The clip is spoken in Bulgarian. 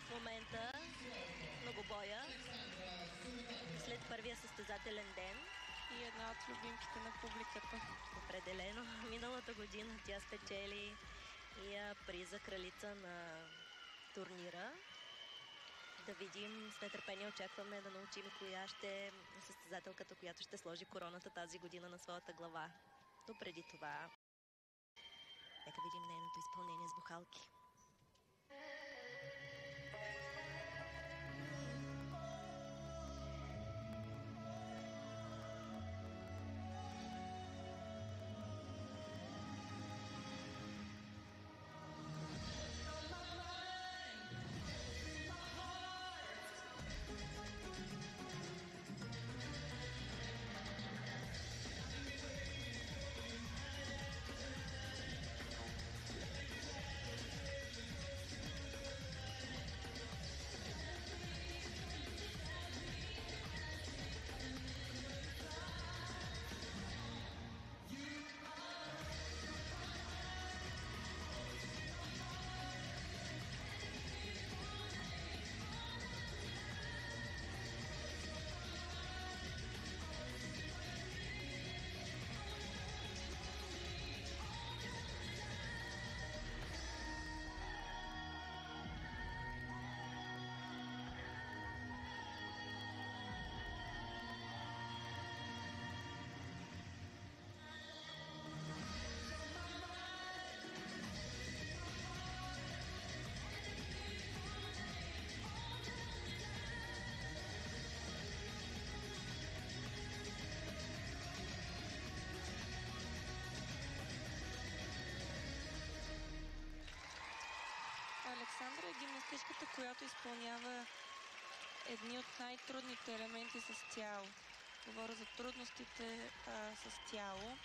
в момента многобоя след първия състезателен ден. И една от любимките на публиката. Определено. Миналата година тя спечели и приза кралица на турнира. Да видим, с нетърпение очакваме да научим коя ще е състезателката, която ще сложи короната тази година на своята глава. Но преди това, нека видим нейното изпълнение с бухалки. Александра е гимнастичката, която изпълнява едни от най-трудните елементи с тяло. Говоря за трудностите с тяло.